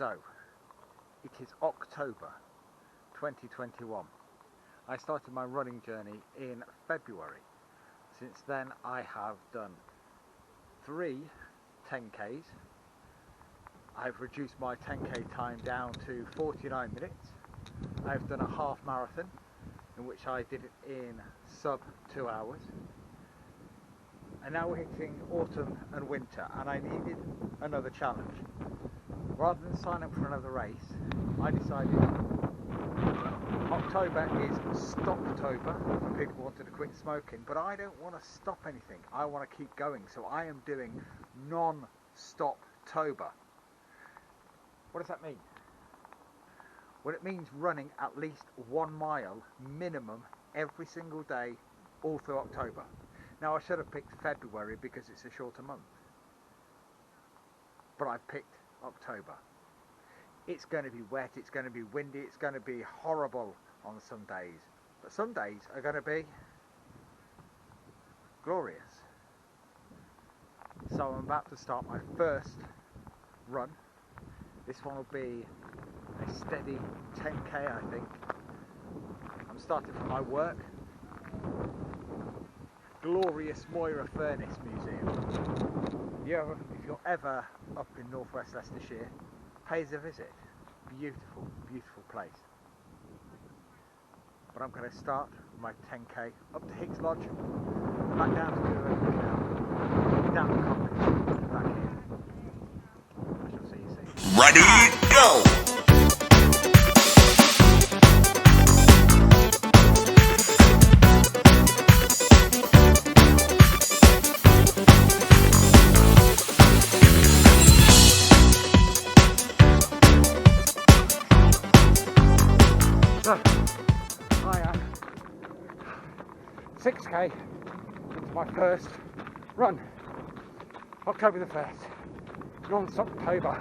So, it is October 2021. I started my running journey in February. Since then I have done 3 10Ks. I've reduced my 10K time down to 49 minutes. I've done a half marathon in which I did it in sub 2 hours. And now we're hitting autumn and winter, and I needed another challenge. Rather than sign up for another race, I decided October is Stoptober for people who wanted to quit smoking, but I don't want to stop anything. I want to keep going, so I am doing Non-Stoptober. What does that mean? Well, it means running at least 1 mile minimum every single day all through October. Now I should have picked February because it's a shorter month, but I've picked October. It's going to be wet, it's going to be windy, it's going to be horrible on some days, but some days are going to be glorious. So I'm about to start my first run. This one will be a steady 10k, I think. I'm starting from my work, glorious Moira Furnace Museum. If you're ever up in northwest Leicestershire, pays a visit. Beautiful, beautiful place. But I'm going to start my 10k up to Higgs Lodge, back down to down the Common, back here. I shall see you soon. Ready, go! So, I am 6k into my first run, October the 1st, Non-Stoptober.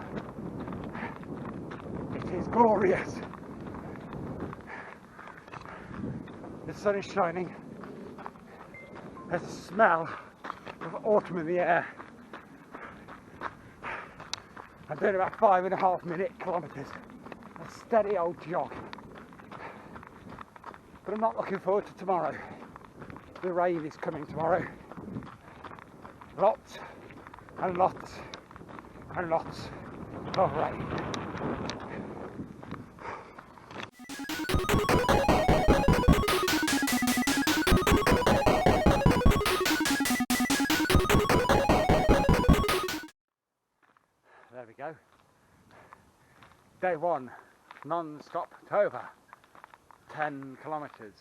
It is glorious. The sun is shining. There's a smell of autumn in the air. I'm doing about 5.5 kilometres, a steady old jog. But I'm not looking forward to tomorrow. The rain is coming tomorrow. Lots and lots and lots of rain. There we go. Day 1, Non-Stoptober. 10 kilometres,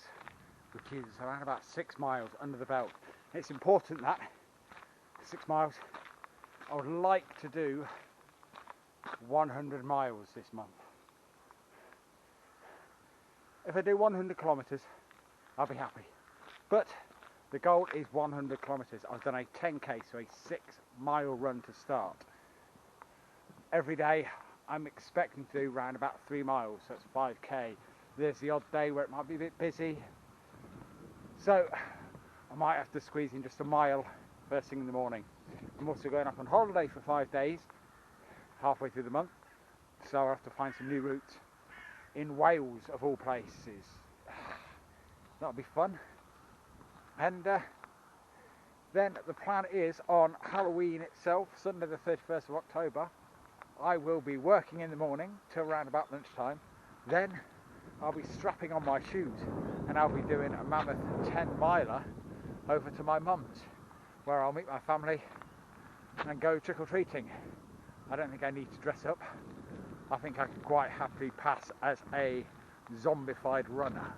which is around about 6 miles under the belt. It's important that 6 miles. I would like to do 100 miles this month. If I do 100 kilometres, I'll be happy. But the goal is 100 kilometres. I've done a 10k, so a 6-mile run to start. Every day I'm expecting to do around about 3 miles, so it's 5k. There's the odd day where it might be a bit busy, so I might have to squeeze in just a mile first thing in the morning. I'm also going up on holiday for 5 days, halfway through the month, so I'll have to find some new routes in Wales of all places. That'll be fun. And then the plan is on Halloween itself, Sunday the 31st of October, I will be working in the morning till around about lunchtime. Then I'll be strapping on my shoes and I'll be doing a mammoth 10-miler over to my mum's, where I'll meet my family and go trick-or-treating. I don't think I need to dress up. I think I can quite happily pass as a zombified runner.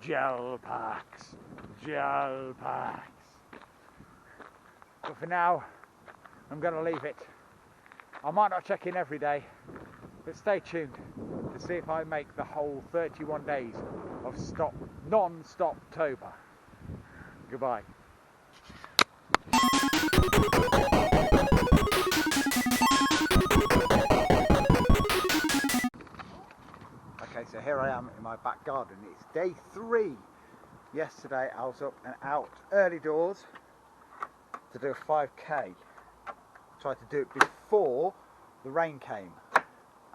Gel packs, gel packs. But for now, I'm going to leave it. I might not check in every day, but stay tuned to see if I make the whole 31 days of Non-Stoptober. Goodbye. Okay, so here I am in my back garden. It's day 3. Yesterday I was up and out early doors to do a 5k. tried to do it before the rain came,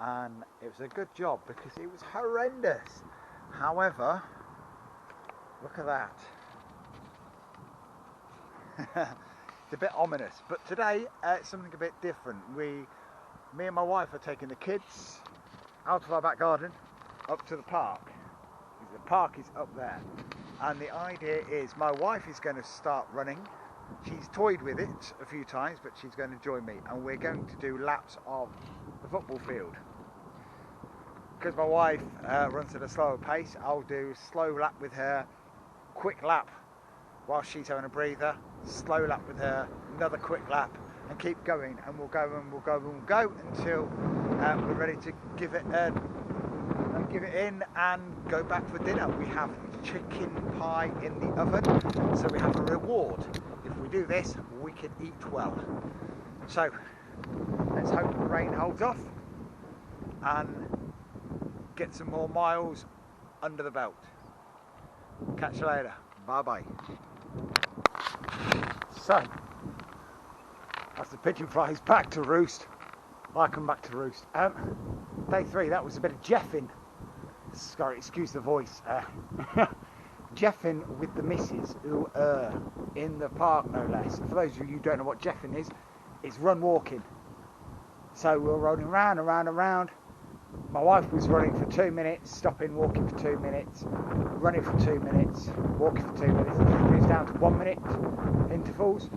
and it was a good job because it was horrendous. However, look at that. It's a bit ominous, but today it's something a bit different. Me and my wife are taking the kids out of our back garden up to the park. The park is up there, and the idea is my wife is going to start running. She's toyed with it a few times, but she's going to join me, and we're going to do laps of the football field. Because my wife runs at a slower pace, I'll do a slow lap with her, quick lap while she's having a breather, slow lap with her, another quick lap, and keep going, and we'll go and we'll go and we'll go until we're ready to give it in and go back for dinner. We have chicken pie in the oven, so we have a reward. If we do this, we can eat well. So let's hope the rain holds off and get some more miles under the belt. Catch you later. Bye bye. So as the pigeon flies back to roost, I come back to roost. Day 3, that was a bit of jeffing. Sorry, excuse the voice. Jeffing with the missus who are in the park, no less. For those of you who don't know what jeffing is, it's run walking. So we're rolling round and round and round. My wife was running for 2 minutes, stopping, walking for 2 minutes, running for 2 minutes, walking for 2 minutes. It was down to 1 minute intervals.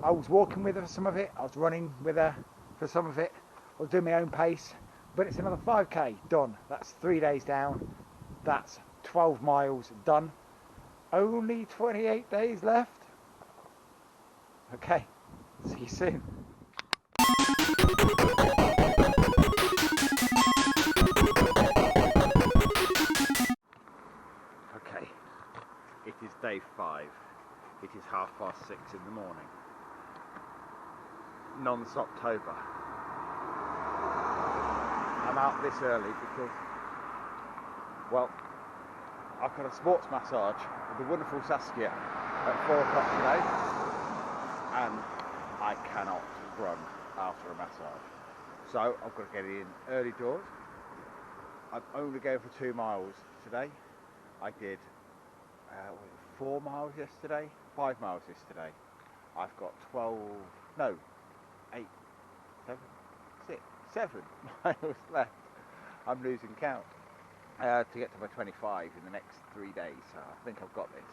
I was walking with her for some of it, I was running with her for some of it, I was doing my own pace, but it's another 5k done. That's 3 days down, that's 12 miles done. Only 28 days left. Okay, see you soon. Okay, it is day 5. It is 6:30 in the morning. Non-Stoptober. I'm out this early because, well, I've got a sports massage with the wonderful Saskia at 4 o'clock today, and I cannot run after a massage. So I've got to get in early doors. I'm only going for 2 miles today. I did 4 miles yesterday, 5 miles yesterday. I've got 7 miles left. I'm losing count to get to my 25 in the next 3 days. So I think I've got this.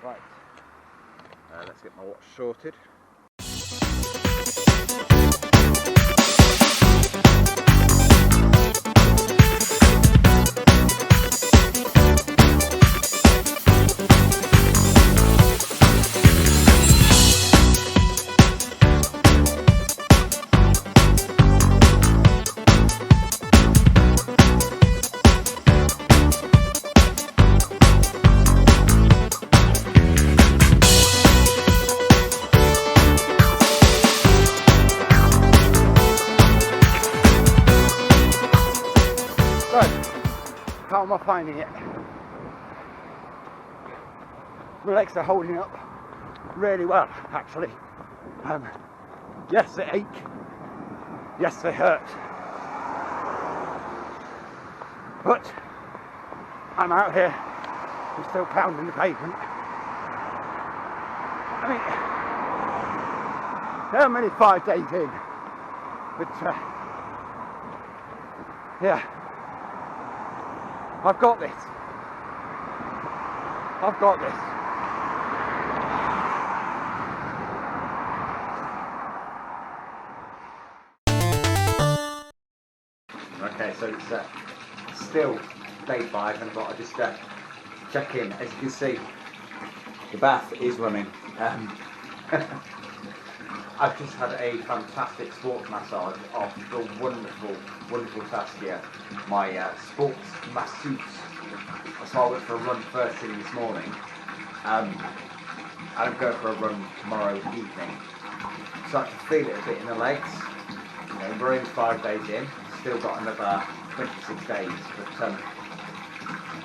Right, let's get my watch sorted. How am I finding it? My legs are holding up really well, actually. Yes, they ache. Yes, they hurt. But I'm out here. I'm still pounding the pavement. I mean, they're only 5 days in. But yeah. I've got this. I've got this. Okay, so it's still day 5, and I've got to just check in. As you can see, the bath is running. I've just had a fantastic sports massage of the wonderful Saskia, my sports masseuse. So I went for a run first thing this morning, and I'm going for a run tomorrow evening. So I can feel it a bit in the legs. You know, we're only 5 days in, still got another 26 days, but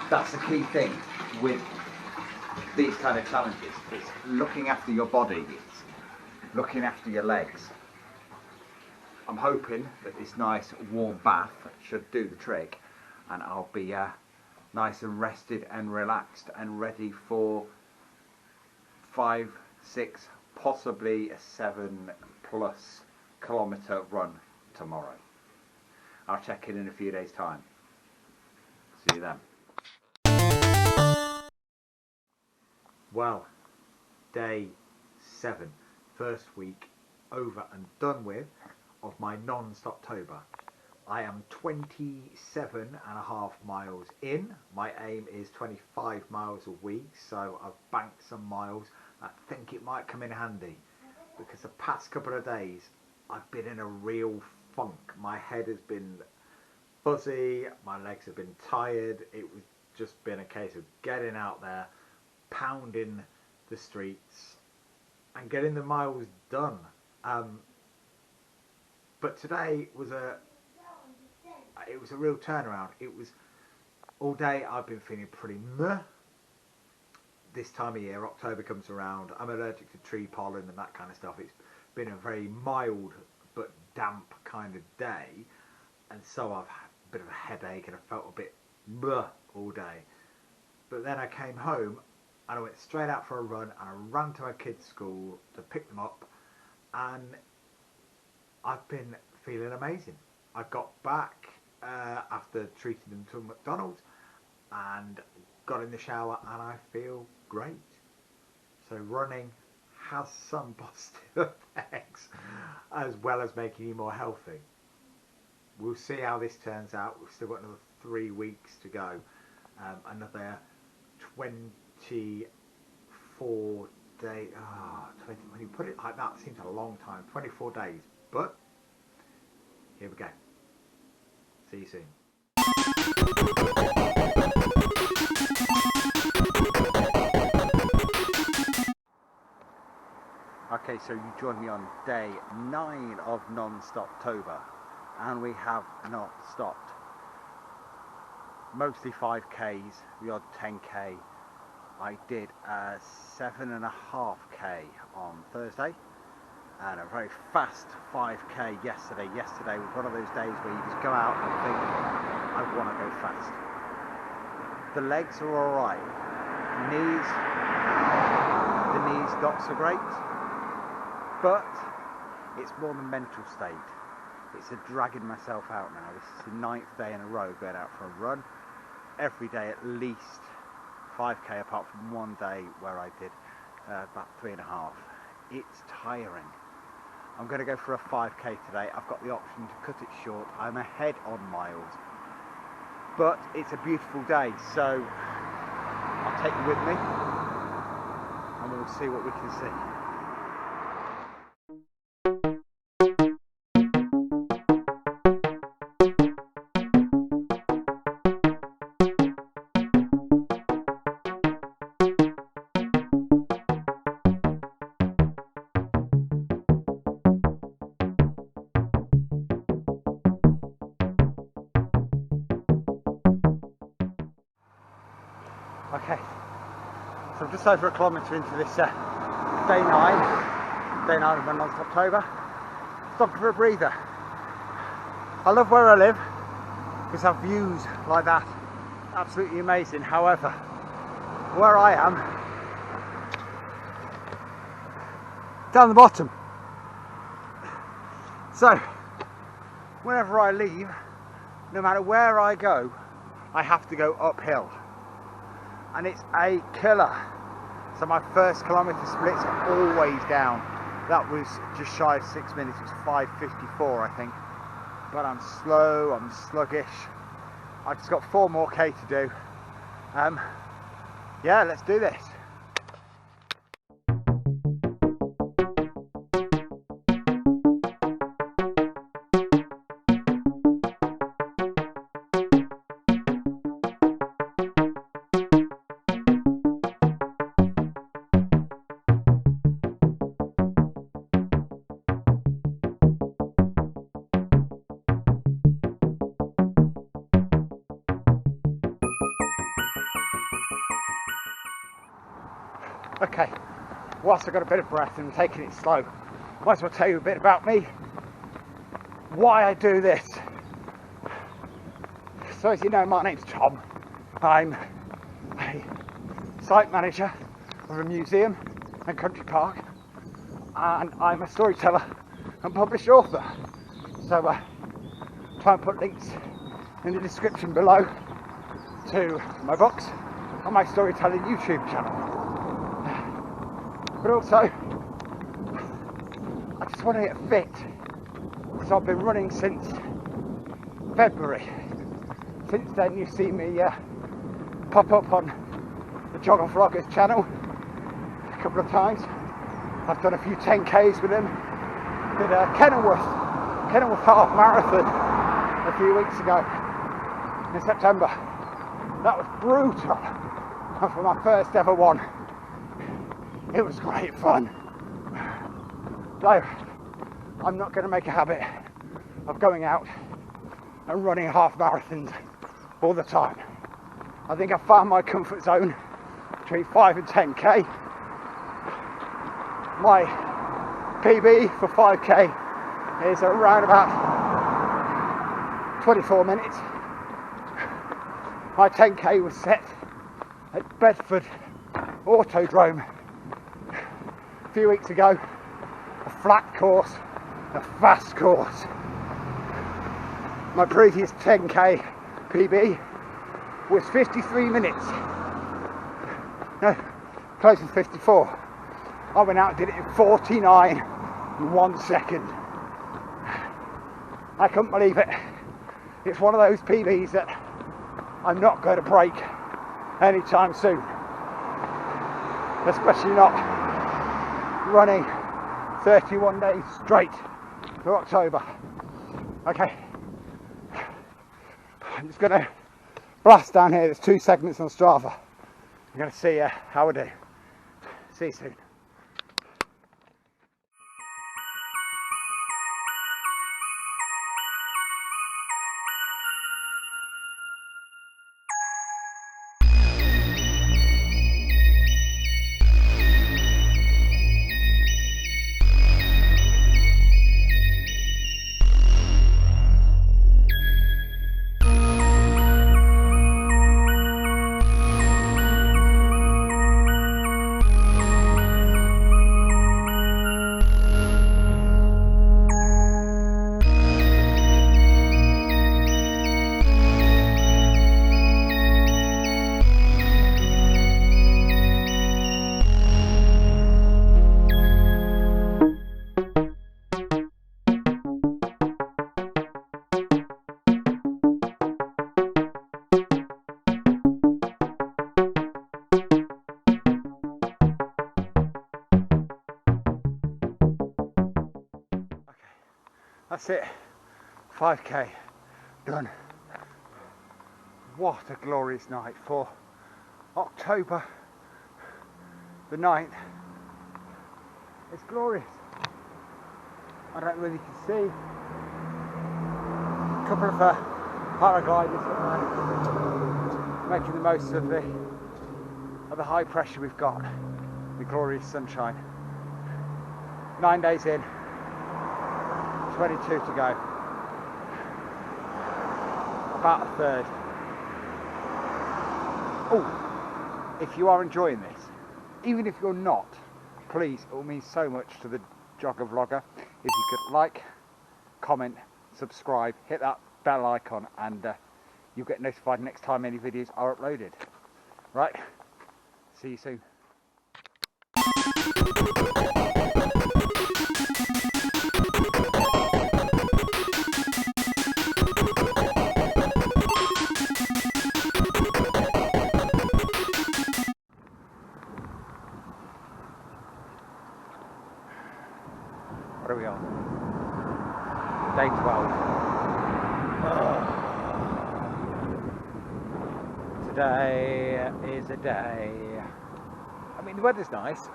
that's the key thing with these kind of challenges. It's looking after your body, it's looking after your legs, I'm hoping that this nice warm bath should do the trick, and I'll be nice and rested and relaxed and ready for 5, 6, possibly a 7+ kilometre run tomorrow. I'll check in a few days' time. See you then. Well, day 7, first week over and done with of my Non-Stoptober. I am 27.5 miles in. My aim is 25 miles a week, so I've banked some miles. I think it might come in handy because the past couple of days I've been in a real funk. My head has been fuzzy, my legs have been tired. It was just been a case of getting out there, pounding the streets and getting the miles done. But today was a real turnaround. It was all day I've been feeling pretty meh. This time of year, October comes around, I'm allergic to tree pollen and that kind of stuff. It's been a very mild but damp kind of day, and so I've had a bit of a headache and I felt a bit meh all day. But then I came home and I went straight out for a run, and I ran to my kids' school to pick them up, and I've been feeling amazing. I got back after treating them to McDonald's and got in the shower, and I feel great. So running has some positive effects as well as making you more healthy. We'll see how this turns out. We've still got another 3 weeks to go. Another 24 days. When you put it like that, it seems a long time. 24 days. But here we go. See you soon. Okay, so you joined me on day 9 of Non-Stoptober, and we have not stopped. Mostly 5Ks, the odd 10K. I did a 7.5K on Thursday, and a very fast 5K yesterday. Yesterday was one of those days where you just go out and think, I want to go fast. The legs are alright. The knees not so great, but it's more the mental state. It's a dragging myself out now. This is the 9th day in a row going out for a run. Every day at least 5K, apart from one day where I did about 3.5. It's tiring. I'm going to go for a 5K today. I've got the option to cut it short. I'm ahead on miles, but it's a beautiful day, so I'll take you with me and we'll see what we can see. Okay, so I'm just over a kilometre into this day 9 of my Non-Stoptober. Stopping for a breather. I love where I live because I have views like that, absolutely amazing. However, where I am, down the bottom, so whenever I leave, no matter where I go, I have to go uphill. And it's a killer. So my first kilometre splits are always down. That was just shy of 6 minutes. It was 5:54, I think. But I'm slow, I'm sluggish. I've just got 4 more K to do. Yeah, let's do this. Okay, whilst I've got a bit of breath and I'm taking it slow, might as well tell you a bit about me. why I do this. So as you know, my name's Tom. I'm a site manager of a museum and country park, and I'm a storyteller and published author. So try and put links in the description below to my books and my storytelling YouTube channel. But also, I just want to get fit. So I've been running since February. Since then you've seen me pop up on the Jogger Vloggers channel a couple of times. I've done a few 10Ks with him. Did a Kenilworth half marathon a few weeks ago in September. That was brutal. And for my first ever one, it was great fun. So I'm not going to make a habit of going out and running half marathons all the time. I think I found my comfort zone between 5 and 10k. My PB for 5k is around about 24 minutes. My 10k was set at Bedford Autodrome a few weeks ago. A flat course, a fast course. My previous 10k PB was 53 minutes. No, close to 54. I went out and did it in 49 in 1 second. I couldn't believe it. It's one of those PBs that I'm not going to break anytime soon. Especially not running 31 days straight for October. Okay, I'm just going to blast down here. There's 2 segments on Strava. I'm going to see how I do. See you soon. That's it, 5k done. What a glorious night for October the 9th. It's glorious. I don't really can see. A couple of paragliders making the most of the high pressure we've got. The glorious sunshine. 9 days in. 22 to go. About a third. Oh, if you are enjoying this, even if you're not, please, it will mean so much to the Jogger Vlogger if you could like, comment, subscribe, hit that bell icon, and you'll get notified next time any videos are uploaded. Right, see you soon. What are we on? Day 12. Today is a day. I mean, the weather's nice.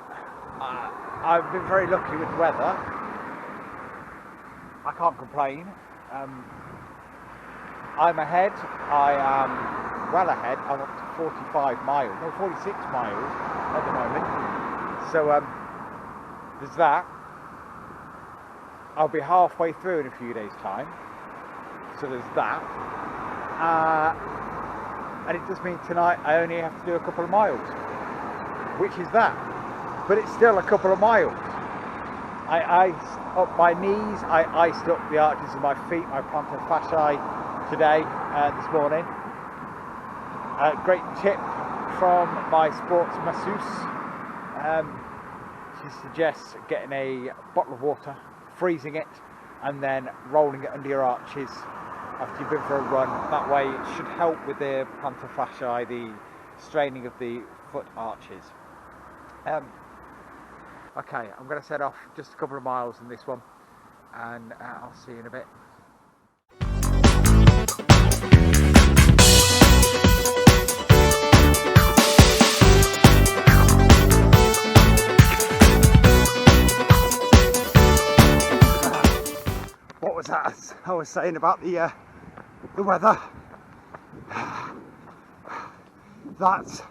I've been very lucky with the weather. I can't complain. I'm ahead. I am well ahead. I'm up to 45 miles, no, 46 miles at the moment. So there's that. I'll be halfway through in a few days' time, so there's that. And it does mean tonight I only have to do a couple of miles, which is that, but it's still a couple of miles. I iced up my knees, I iced up the arches of my feet, my plantar fasciae today, this morning. Great tip from my sports masseuse. She suggests getting a bottle of water, freezing it, and then rolling it under your arches after you've been for a run. That way it should help with the plantar fasciae, the straining of the foot arches. Okay, I'm going to set off just a couple of miles in this one, and I'll see you in a bit. What was that I was saying about the weather? That's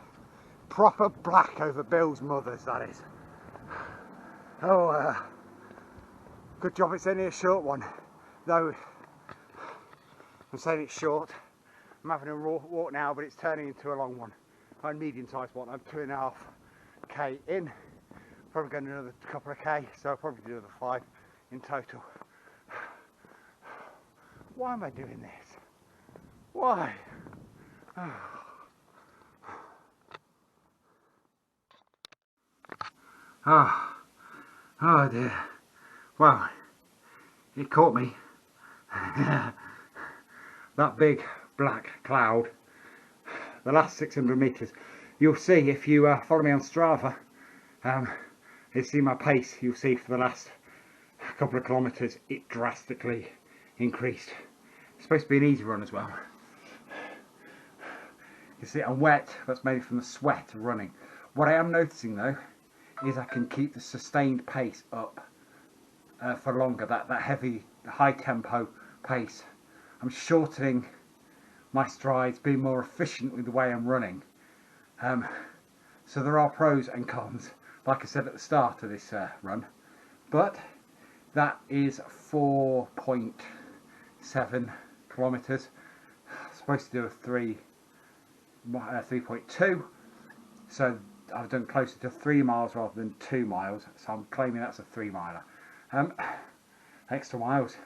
proper black over Bill's mother's, that is. Oh, good job it's only a short one, though. I'm saying it's short. I'm having a walk now, but it's turning into a long one. I'm a medium-sized one. I'm 2.5k in. Probably going another couple of k, so I'll probably do another 5 in total. Why am I doing this? Why? Oh dear. Well, it caught me. That big black cloud. The last 600 metres. You'll see if you follow me on Strava. You see my pace. You'll see for the last couple of kilometres it drastically increased. It's supposed to be an easy run as well. You see I'm wet. That's mainly from the sweat of running. What I am noticing though is I can keep the sustained pace up for longer, that heavy, high tempo pace. I'm shortening my strides, being more efficient with the way I'm running. So there are pros and cons, like I said at the start of this run. But that is 4.7 kilometres. Supposed to do a 3.2. So I've done closer to 3 miles rather than 2 miles, so I'm claiming that's a 3 miler. Extra miles.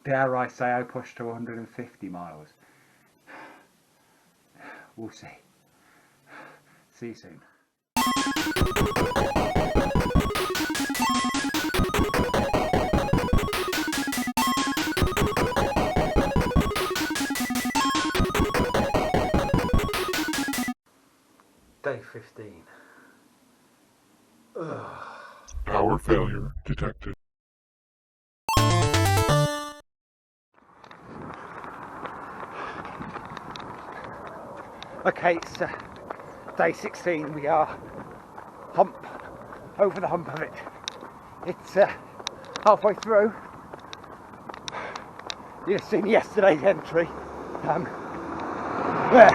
Dare I say I pushed to 150 miles. We'll see. See you soon. Day 15. Power failure detected. Okay, it's day 16. We are over the hump of it. It's halfway through. You've seen yesterday's entry. Yeah.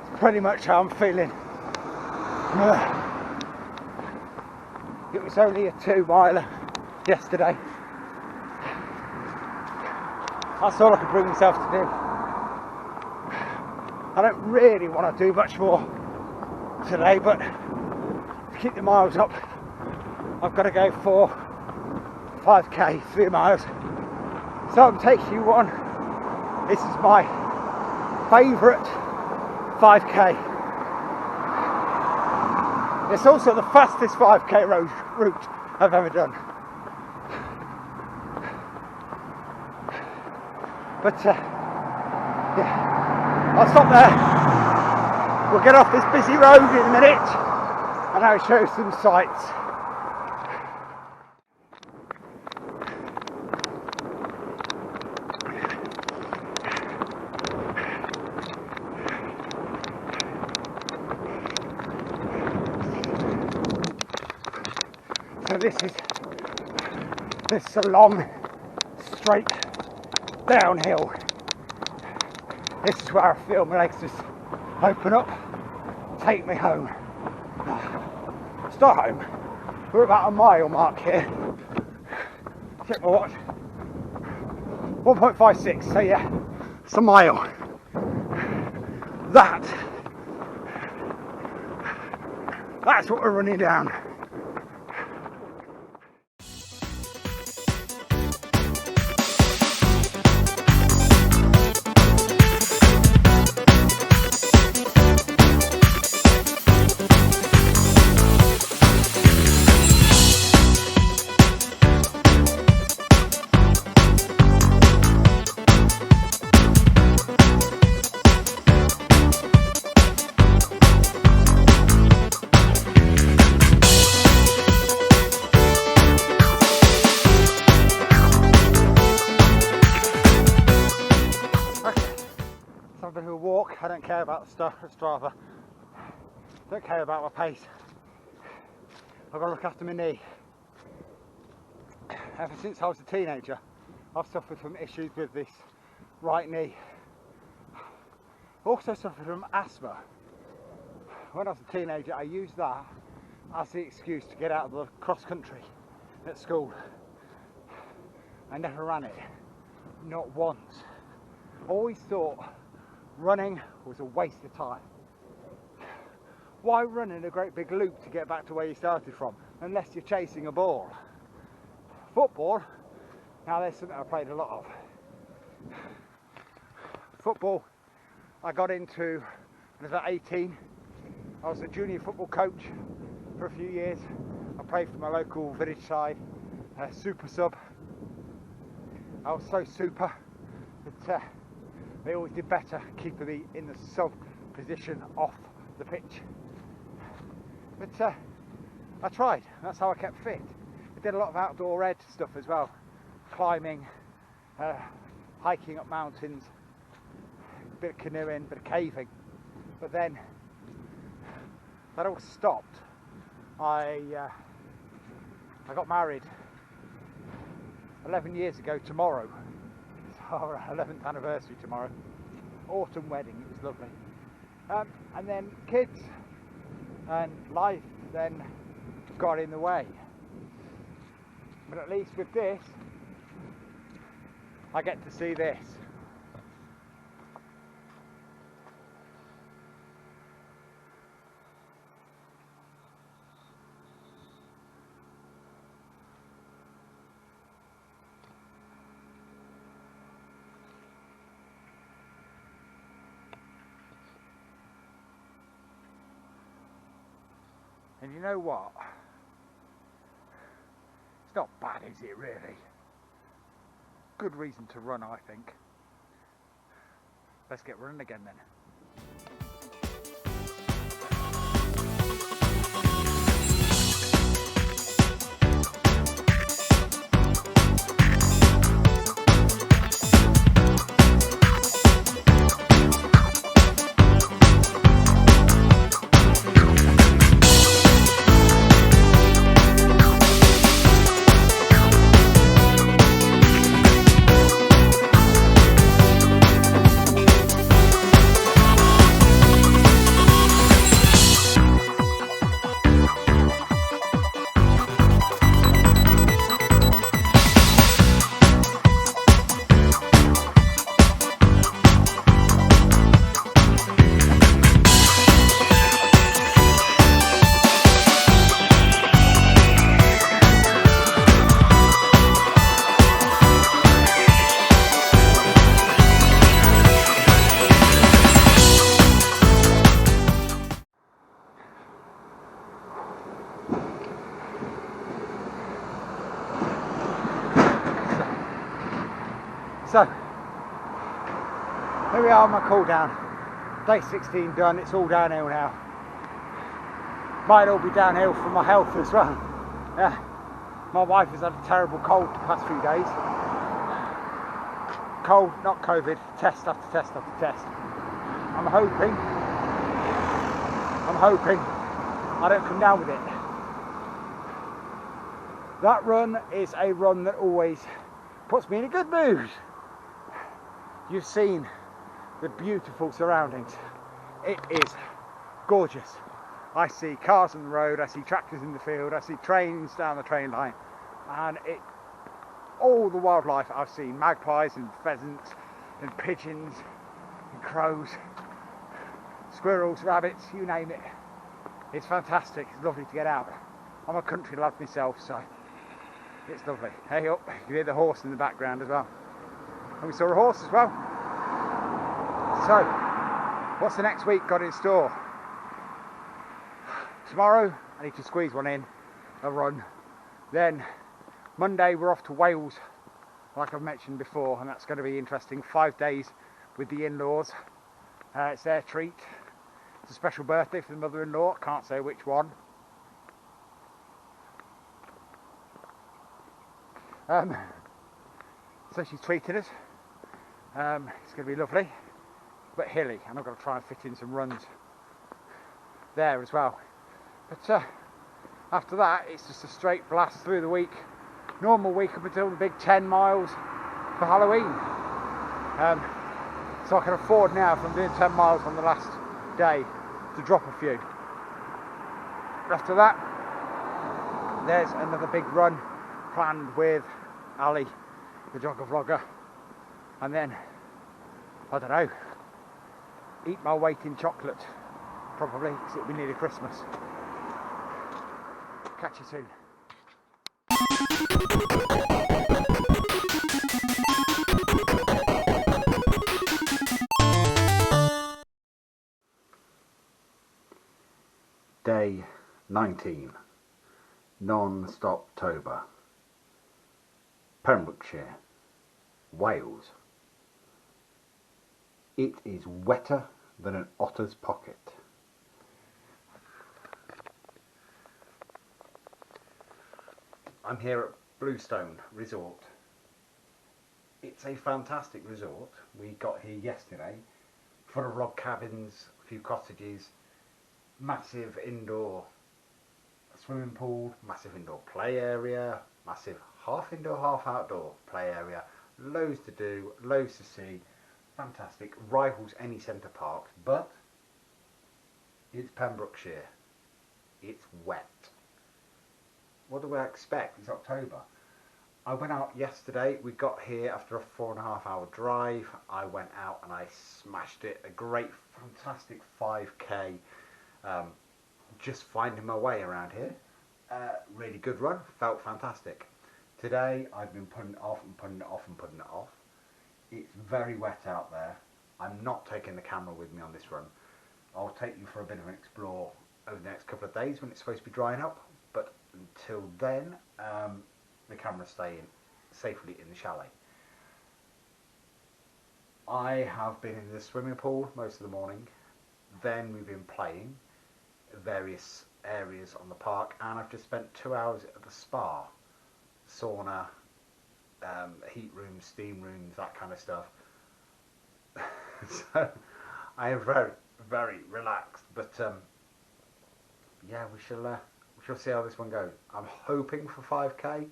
It's pretty much how I'm feeling. It was only a 2 miler yesterday. That's all I could bring myself to do. I don't really want to do much more today, but to keep the miles up, I've got to go for 5k, 3 miles. So I'm taking you on. This is my favourite 5k. It's also the fastest 5k route I've ever done. But yeah, I'll stop there. We'll get off this busy road in a minute and I'll show you some sights. So this is a long, straight downhill. This is where I feel my legs just open up, take me home. Start home. We're about a mile mark here. Check my watch. 1.56, so yeah, it's a mile. That's what we're running down. A bit of a walk. I don't care about the stuff at Strava. Don't care about my pace. I've got to look after my knee. Ever since I was a teenager, I've suffered from issues with this right knee. Also suffered from asthma. When I was a teenager, I used that as the excuse to get out of the cross country at school. I never ran it, not once. Always thought running was a waste of time. Why run in a great big loop to get back to where you started from, unless you're chasing a ball? Football, now there's something I played a lot of. Football, I got into when I was about 18. I was a junior football coach for a few years. I played for my local village side, super sub. I was so super that they always did better keeping me in the sub position off the pitch. But I tried, that's how I kept fit. I did a lot of outdoor ed stuff as well. Climbing, hiking up mountains, a bit of canoeing, a bit of caving. But then that all stopped. I got married 11 years ago tomorrow. Our 11th anniversary tomorrow. Autumn wedding, it was lovely. And then kids and life then got in the way. But at least with this, I get to see this. And you know what? It's not bad, is it really? Good reason to run, I think. Let's get running again then. So, here we are on my cool down. Day 16 done, it's all downhill now. Might all be downhill for my health as well. Yeah, my wife has had a terrible cold the past few days. Cold, not COVID, test after test after test. I'm hoping I don't come down with it. That run is a run that always puts me in a good mood. You've seen the beautiful surroundings. It is gorgeous. I see cars on the road, I see tractors in the field, I see trains down the train line, and it all the wildlife I've seen, magpies and pheasants and pigeons and crows, squirrels, rabbits, you name it. It's fantastic, it's lovely to get out. I'm a country lad myself, so it's lovely. Hey up, you can hear the horse in the background as well. And we saw a horse as well. So, what's the next week got in store? Tomorrow, I need to squeeze one in, a run. Then, Monday we're off to Wales, like I've mentioned before, and that's going to be interesting. 5 days with the in-laws. It's their treat. It's a special birthday for the mother-in-law, can't say which one. So she's treated us. It's going to be lovely, but hilly, and I've got to try and fit in some runs there as well. But after that, it's just a straight blast through the week. Normal week up until the big 10 miles for Halloween. So I can afford now, if I'm doing 10 miles on the last day, to drop a few. After that, there's another big run planned with Ali, the jogger vlogger, and then, I don't know, eat my weight in chocolate, probably, because it'll be nearly Christmas. Catch you soon. Day 19, Non-Stoptober, Pembrokeshire, Wales. It is wetter than an otter's pocket. I'm here at Bluestone Resort. It's a fantastic resort. We got here yesterday, full of log cabins, a few cottages, massive indoor swimming pool, massive indoor play area, massive half indoor, half outdoor play area, loads to do, loads to see, fantastic, rivals any centre parks, but it's Pembrokeshire, it's wet. What do I expect? It's October. I went out yesterday, we got here after a 4.5 hour drive. I went out and I smashed it, a great, fantastic 5k, just finding my way around here. Really good run, felt fantastic. Today I've been putting it off and putting it off and putting it off. It's very wet out there. I'm not taking the camera with me on this run. I'll take you for a bit of an explore over the next couple of days when it's supposed to be drying up, but until then the camera's staying safely in the chalet. I have been in the swimming pool most of the morning, then we've been playing various areas on the park, and I've just spent 2 hours at the spa, sauna, heat rooms, steam rooms, that kind of stuff. So I am very, very relaxed, but yeah, we shall see how this one goes. I'm hoping for 5k.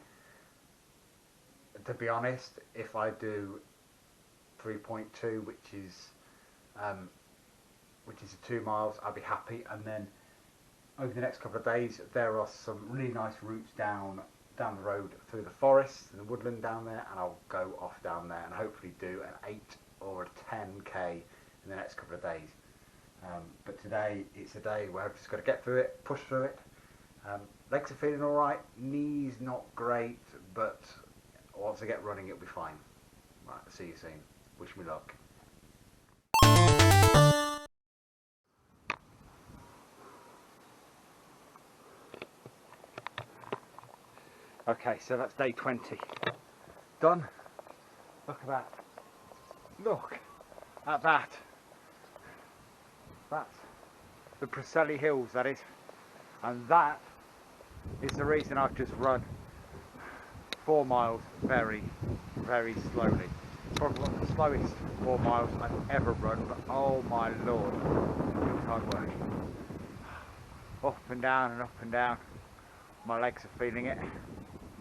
To be honest, if I do 3.2, which is the 2 miles, I'll be happy. And then over the next couple of days, there are some really nice routes down the road through the forest and the woodland down there, and I'll go off down there and hopefully do an 8 or a 10k in the next couple of days. But today it's a day where I've just got to get through it, push through it. Legs are feeling alright, knees not great, but once I get running it'll be fine. Right, see you soon. Wish me luck. Okay, so that's day 20. Done. Look at that. Look at that. That's the Preseli Hills, that is. And that is the reason I've just run 4 miles very, very slowly. Probably one of the slowest 4 miles I've ever run, but oh my lord, it's hard work. Up and down and up and down. My legs are feeling it,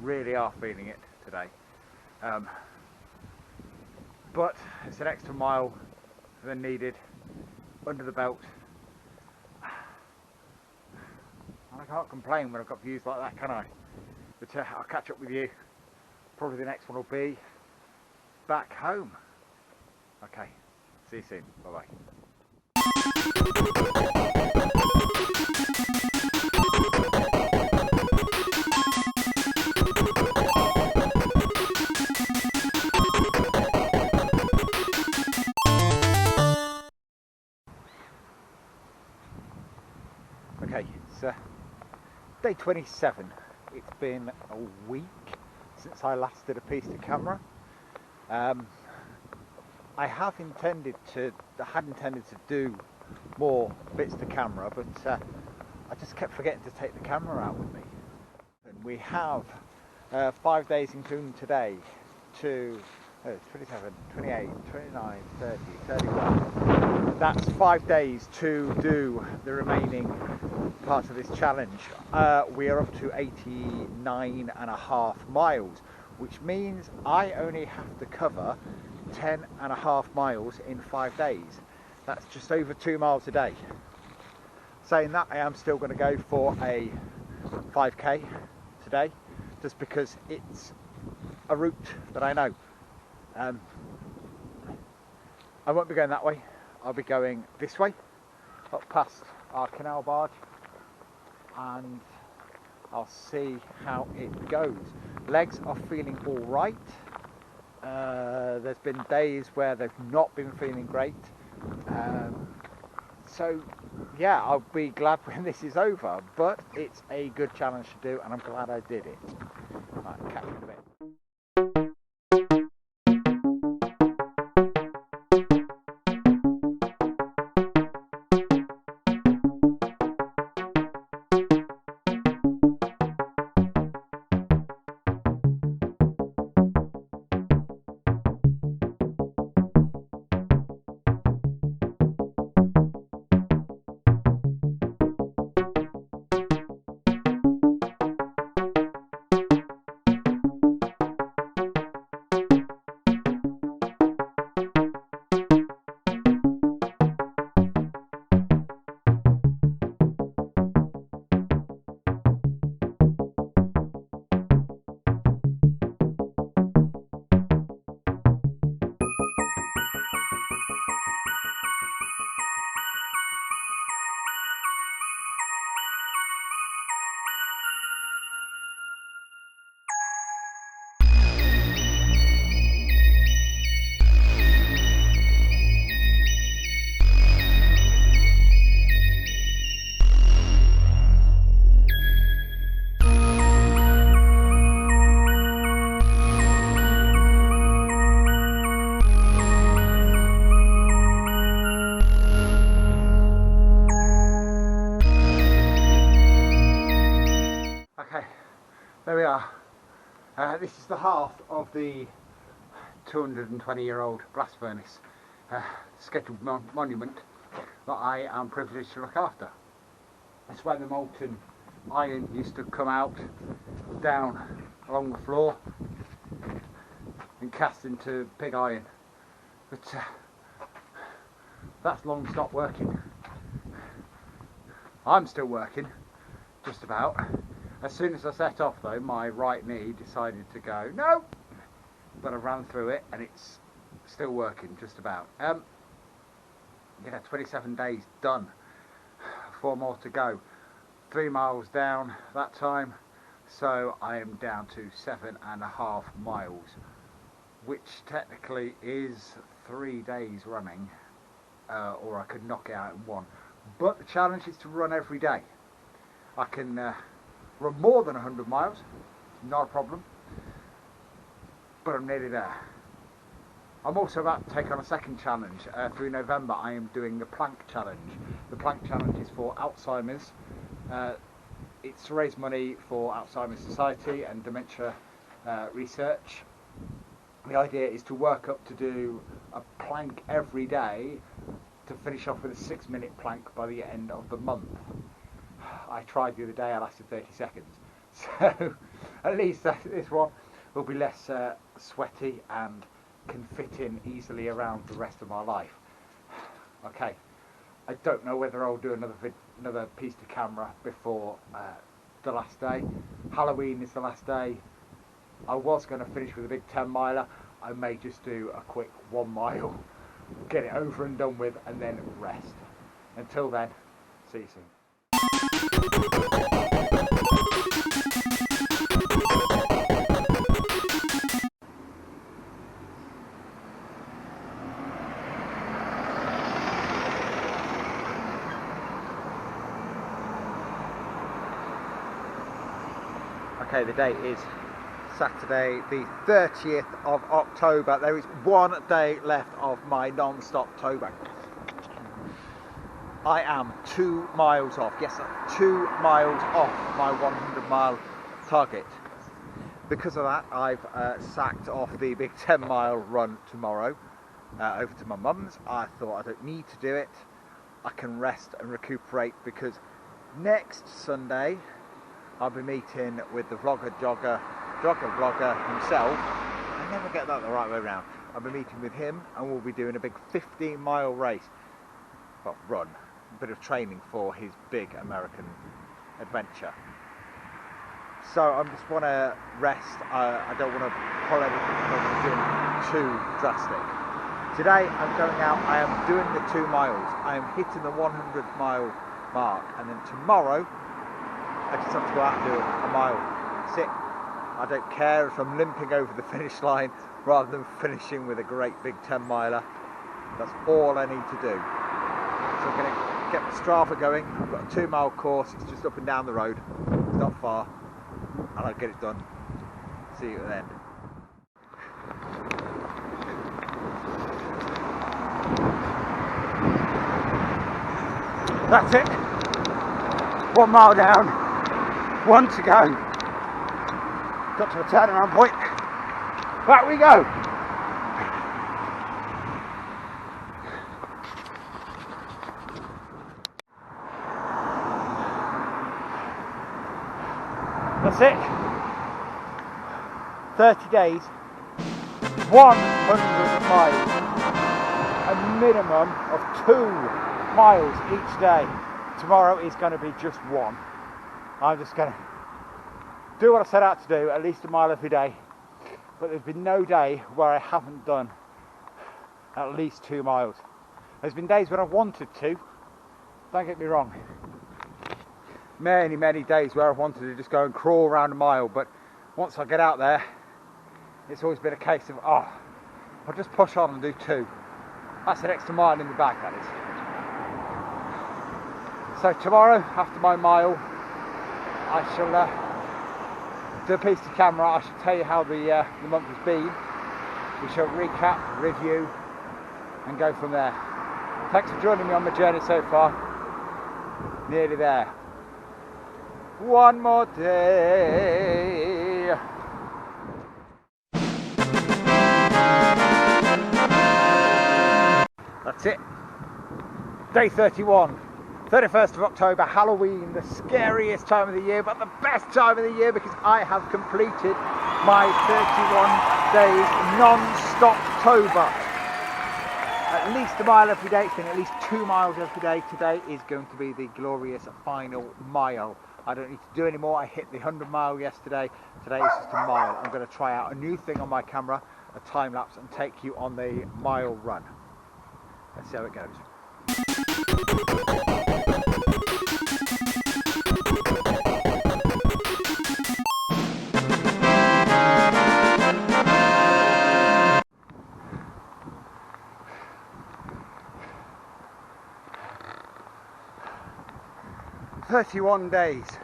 really are feeling it today. But it's an extra mile than needed under the belt. I can't complain when I've got views like that, can I? But I'll catch up with you probably the next one will be back home. Okay, see you soon. Bye bye. Okay, it's day 27. It's been a week since I last did a piece to camera. I had intended to do more bits to camera, but I just kept forgetting to take the camera out with me. And we have 5 days, including today, to 27, 28, 29, 30, 31. That's 5 days to do the remaining part of this challenge. We are up to 89.5 miles, which means I only have to cover 10.5 miles in 5 days. That's just over 2 miles a day. Saying that, I am still going to go for a 5k today, just because it's a route that I know. I won't be going that way. I'll be going this way, up past our canal barge, and I'll see how it goes. Legs are feeling all right. There's been days where they've not been feeling great. So yeah, I'll be glad when this is over, but it's a good challenge to do, and I'm glad I did it. Right, catch you in a bit. There we are. This is the half of the 220-year-old blast furnace scheduled monument that I am privileged to look after. It's where the molten iron used to come out down along the floor and cast into pig iron. But that's long stopped working. I'm still working, just about. As soon as I set off though, my right knee decided to go, no! But I ran through it and it's still working, just about. Yeah, 27 days done. 4 more to go. 3 miles down that time, so I am down to 7.5 miles, which technically is 3 days running, or I could knock it out in one. But the challenge is to run every day. I can run more than 100 miles, not a problem, but I'm nearly there. I'm also about to take on a second challenge. Through November I am doing the plank challenge. The plank challenge is for Alzheimer's. It's to raise money for Alzheimer's Society and dementia research. The idea is to work up to do a plank every day to finish off with a 6-minute plank by the end of the month. I tried the other day, I lasted 30 seconds. So at least this one will be less sweaty and can fit in easily around the rest of my life. Okay, I don't know whether I'll do another piece to camera before the last day. Halloween is the last day. I was going to finish with a big 10 miler. I may just do a quick 1 mile, get it over and done with, and then rest. Until then, see you soon. Okay, the date is Saturday the 30th of October. There is 1 day left of my Non-Stoptober. I am 2 miles off, yes, 2 miles off my 100 mile target. Because of that, I've sacked off the big 10 mile run tomorrow over to my mum's. I thought I don't need to do it. I can rest and recuperate because next Sunday I'll be meeting with the vlogger himself. I never get that the right way around. I'll be meeting with him and we'll be doing a big 15 mile race. Well, run. A bit of training for his big American adventure. So I just want to rest. I don't want to pull everything because I'm doing too drastic. Today I'm going out, I am doing the 2 miles. I am hitting the 100 mile mark, and then tomorrow I just have to go out and do a mile. That's it. I don't care if I'm limping over the finish line rather than finishing with a great big 10 miler. That's all I need to do. So I'm going to get my Strava going. I've got a 2 mile course, it's just up and down the road. It's not far, and I'll get it done. See you at the end. That's it. 1 mile down, 1 to go. Got to a turnaround point. Back we go. That's it. 30 days, 100 miles. A minimum of 2 miles each day. Tomorrow is going to be just 1. I'm just going to do what I set out to do, at least a mile every day. But there's been no day where I haven't done at least 2 miles. There's been days when I've wanted to, don't get me wrong. Many days where I've wanted to just go and crawl around a mile, but once I get out there, it's always been a case of, oh, I'll just push on and do 2. That's an extra mile in the bag, that is. So tomorrow, after my mile, I shall do a piece to camera. I shall tell you how the month has been. We shall recap, review, and go from there. Thanks for joining me on my journey so far. Nearly there. 1 more day. That's it. Day 31. 31st of October, Halloween, the scariest time of the year, but the best time of the year because I have completed my 31 days Non-Stoptober. At least a mile every day, it's been at least 2 miles every day. Today is going to be the glorious final mile. I don't need to do any more. I hit the 100 mile yesterday. Today is just a mile. I'm going to try out a new thing on my camera, a time lapse, and take you on the mile run. Let's see how it goes. 31 days,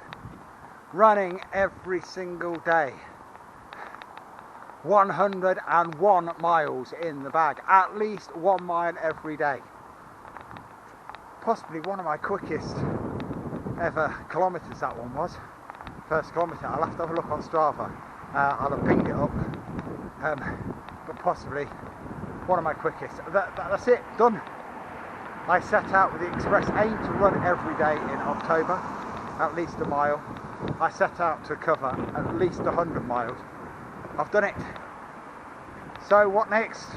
running every single day, 101 miles in the bag, at least 1 mile every day. Possibly one of my quickest ever kilometres, that one was. First kilometre, I'll have to have a look on Strava, I'll have pinged it up, but possibly one of my quickest. That's it, done. I set out with the express aim to run every day in October, at least a mile. I set out to cover at least 100 miles. I've done it. So what next?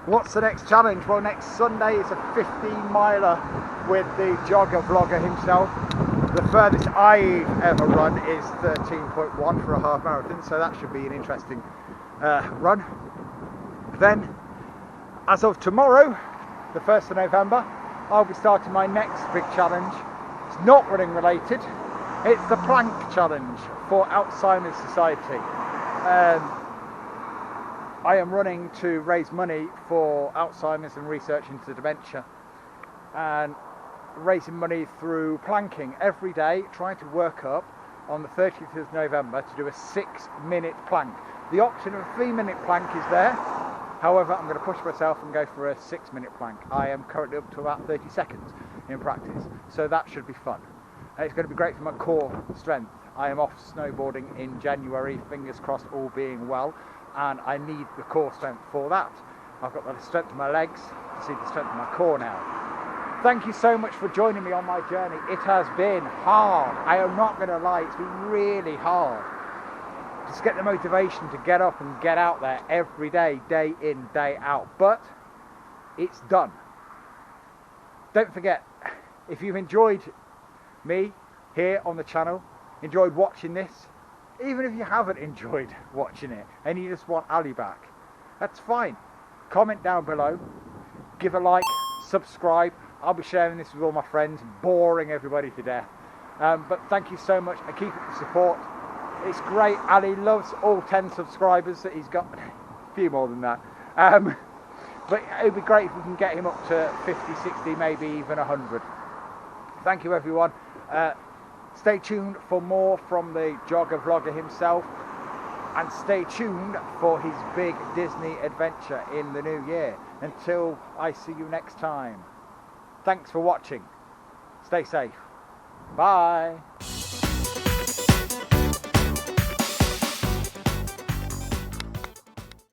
What's the next challenge? Well, next Sunday is a 15 miler with the jogger vlogger himself. The furthest I've ever run is 13.1 for a half marathon, so that should be an interesting run. Then, as of tomorrow, the 1st of November, I'll be starting my next big challenge. It's not running related, it's the plank challenge for Alzheimer's Society. I am running to raise money for Alzheimer's and research into dementia, and raising money through planking every day, trying to work up on the 30th of November to do a 6-minute plank. The option of a 3-minute plank is there. However, I'm going to push myself and go for a 6-minute plank. I am currently up to about 30 seconds in practice, so that should be fun. It's going to be great for my core strength. I am off snowboarding in January, fingers crossed, all being well, and I need the core strength for that. I've got the strength of my legs to see the strength of my core now. Thank you so much for joining me on my journey. It has been hard. I am not going to lie, it's been really hard. Just get the motivation to get up and get out there every day, day in, day out. But it's done. Don't forget, if you've enjoyed me here on the channel, enjoyed watching this, even if you haven't enjoyed watching it and you just want Ali back, that's fine. Comment down below, give a like, subscribe. I'll be sharing this with all my friends, boring everybody to death. But thank you so much, and keep up the support. It's great. Ali loves all 10 subscribers that he's got. A few more than that. But it would be great if we can get him up to 50, 60, maybe even 100. Thank you, everyone. Stay tuned for more from the jogger vlogger himself, and stay tuned for his big Disney adventure in the new year. Until I see you next time. Thanks for watching. Stay safe. Bye.